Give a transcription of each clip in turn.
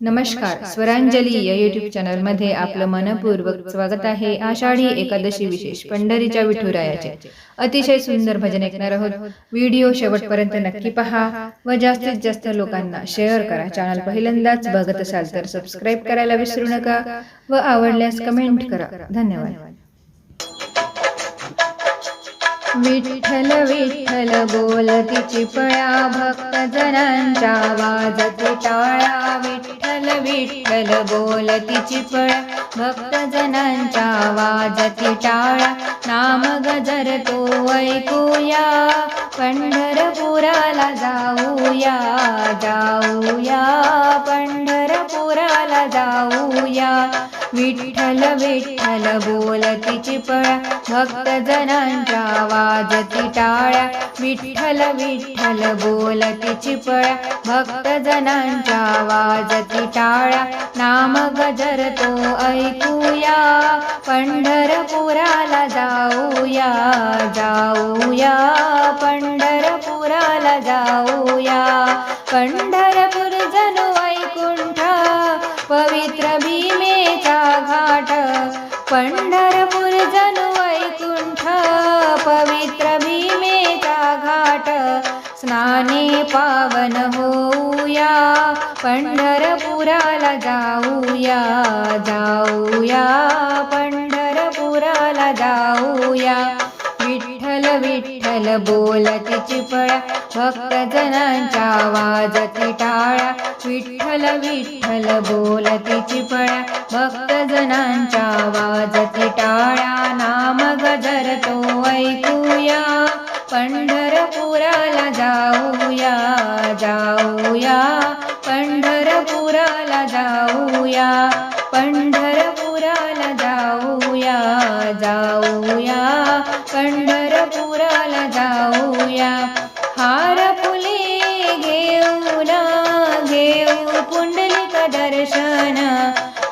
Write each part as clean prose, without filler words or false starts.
नमस्कार, स्वरांजली या यूट्यूब चॅनलमध्ये आपलं मनपूर्वक स्वागत आहे। आषाढी एकादशी विशेष पंढरीच्या विठुरायाचे अतिशय सुंदर भजन ऐकणार आहोत। व्हिडिओ शेवटपर्यंत नक्की पहा व जास्तीत जास्त लोकांना शेअर करा। चॅनल पहिल्यांदाच बघत असाल तर सबस्क्राइब करायला विसरू नका व आवडल्यास कमेंट करा। धन्यवाद। विठ्ठल विठ्ठल बोलती पळ्या भक्त जनांच्या वाजती टाळ्या। विठ्ठल विठ्ठल बोलती पळ्या भक्त जनांच्या वाजती टाळ्या। नाम गजरतो ऐकूया पंढरपुराला जाऊया जाऊया पंढरपुराला जाऊया। विठ्ठल विठ्ठल बोलती पळ्या भक्त जनांच्या वाजती टाळ्या। विठ्ठल विठ्ठल बोलती पळ्या भक्त जनांच्या वाजती टाळ्या। नाम गजरतो ऐकूया पंढरपुराला जाऊया जाऊया पंढरपुराला जाऊया। पंढरपूर जणू वैकुंठ पवित्र भीमेचा घाट। पंढरपूर जणू वैकुंठ पवित्र भीमेचा घाट। स्नाने पावन होऊया पंढरपुराला जाऊया जाऊया पंढरपुराला जाऊया। विठ्ठल विठ्ठल बोलती पळ्या भक्त जनांच्या वाजती टाळ्या। विठ्ठल विठ्ठल बोलती पळ्या भक्त जनांच्या वाजती टाळ्या। नाम गजरतो ऐकूया पंढरपुराला जाऊया जाऊया पंढरपुराला जाऊया। पंढरपुराला जाऊया जाऊया पंढरपुराला जाऊया। हार फुले घेऊन घेऊ पुंडलिक दर्शन।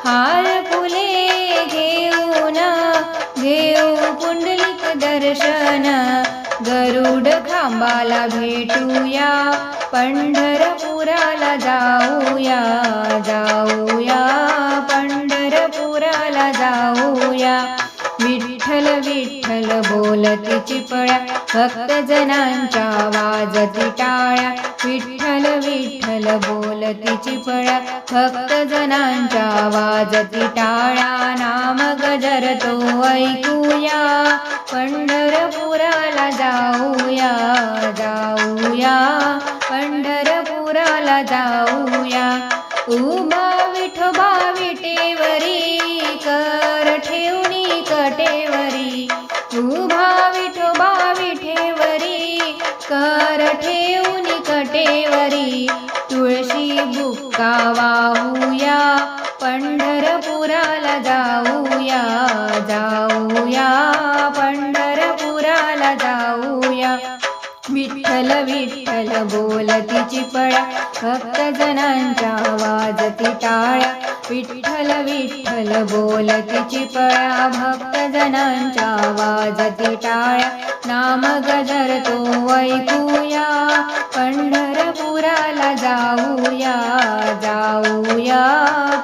हार फुले घेऊन घेऊ पुंडलिक दर्शन। गरुड खांबाला भेटूया पंढरपुराला जाऊया जाऊया पंढरपुराला जाऊया। विठ्ठल विठ्ठल बोलती पळ्या भक्त जनांच्या वाजती टाळ्या। विठ्ठल विठ्ठल बोलती पळ्या भक्त जनांच्या वाजती टाळ्या। नाम गजरतो ऐकूया पंढरपुराला जाऊया जाऊया पंढरपुराला जाऊया। उभा विठोबा विटेवरी कर ठेवणी कटेवरी। उभा विठोबा विठेवरी कर ठेवणी कटेवरी। तुळशी बुक्का वाहूया पंढरपुराला जाऊया जाऊया पंढरपुराला जाऊया। विठ्ठल विठ्ठल बोलती पळ्या भक्त जनांच्या वाजती टाळ्या। विठ्ठल विठ्ठल बोलती पळ्या भक्त जनांच्या वाजती टाळ्या। नाम गजरतो ऐकूया पंढरपुराला जाऊया जाऊया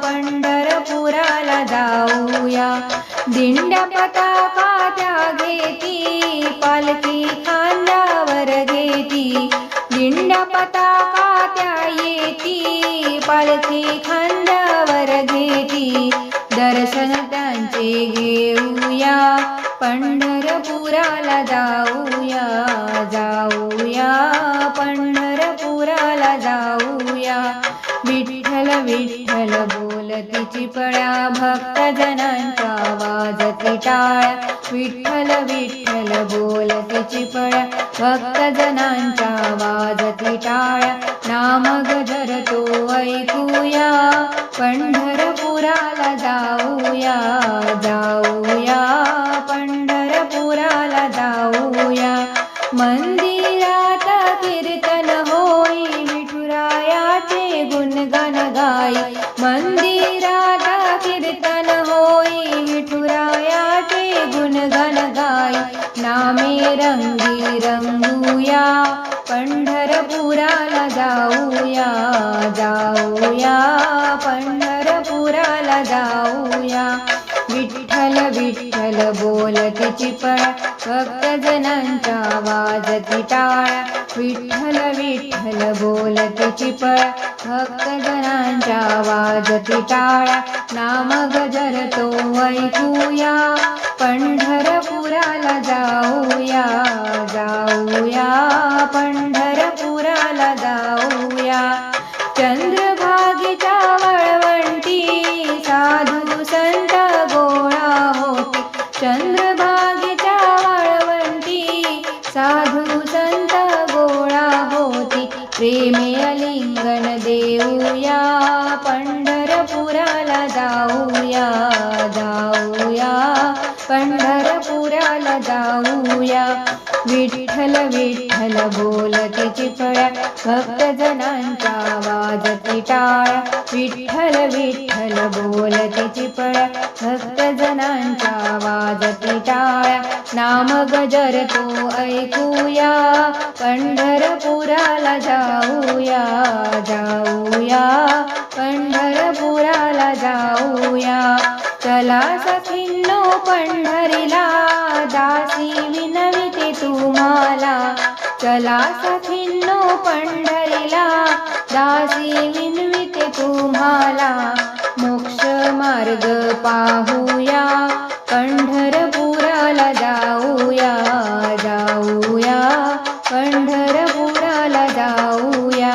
पंढरपुराला जाऊया। दिंड्या पताका त्या घेती पालखी खांद्यावर घेती। दिंड्या पताका त्या येती पालखी खांद्यावर घेती। दर्शन त्यांचे घेऊया पंढरपुराला जाऊया जाऊया पंढरपुराला जाऊया। विठ्ठल विठ्ठल बोलती पळ्या भक्त जनांच्या वाजती टाळ्या। विठ्ठल विठ्ठल बोलती पळ्या भक्त जनांच्या वाजती टाळ्या। नाम गजरतो ऐकूया पंढरपुराला जाऊया जाऊया पंढरपुराला जाऊया। मंदिरात कीर्तन होई विठुरायाचे गुणगान गाई। मंदिरात कीर्तन होई विठुरायाचे गुणगान गाई। नामे रंगी रंगूया पंढरपुराला जाऊया जाऊया पण पंढरपुराला जाऊया। विठ्ठल विठ्ठल बोलती चिपळ्या भक्तजनांच्या वाजती टाळ्या। विठ्ठल विठ्ठल बोलती चिपळ्या भक्तजनांच्या वाजती टाळ्या। नाम गजरतो ऐकूया पंढरपुराला जाऊया जाऊया पंढरपुराला जाऊया। चंद्रभागेच्या वळवंटी साधू संत गोळा होती। चंद्रभागेच्या वळवंटी साधू संत गोळा होती। प्रेमे आलिंगन देऊया पंढरपुराला जाऊया जाऊया पंढरपुराला जाऊया। विठ्ठल विठ्ठल बोलती चिपळ्या भक्तजनांच्या वाजती टाळ्या। विठ्ठल विठ्ठल बोलती चिपळ्या भक्तजनांच्या वाजती टाळ्या। नाम गजरतो ऐकूया पंढरपुराला जाऊया जाऊया पंढरपुराला जाऊया। चला सखींनो पंढरीला दासी विनविते तुम्हाला। चला सखींनो पंढरीला दासी विनविते तुम्हाला। मोक्ष मार्ग पाहूया पंढरपुराला जाऊया जाऊया पंढरपुराला जाऊया।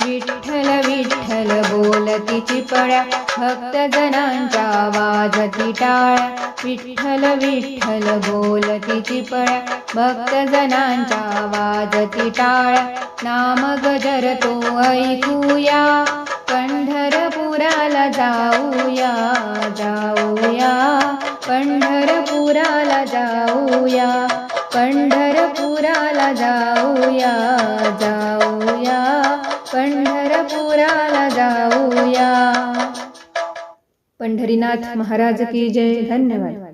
विठ्ठल विठ्ठल बोलती चिपळ्या भक्तजनांच्या वाजती टाळ्या। विठ्ठल विठ्ठल बोलती चिपळ्या भक्तजनांच्या वाजती टाळ्या। नाम गजरतो ऐकूया पंढरपुराला जाऊया जाऊया पंढरपुराला जाऊया पंढरपुराला जाऊया जाऊया पंढरपुराला जाऊया। पंढरीनाथ महाराज की जय। धन्यवाद।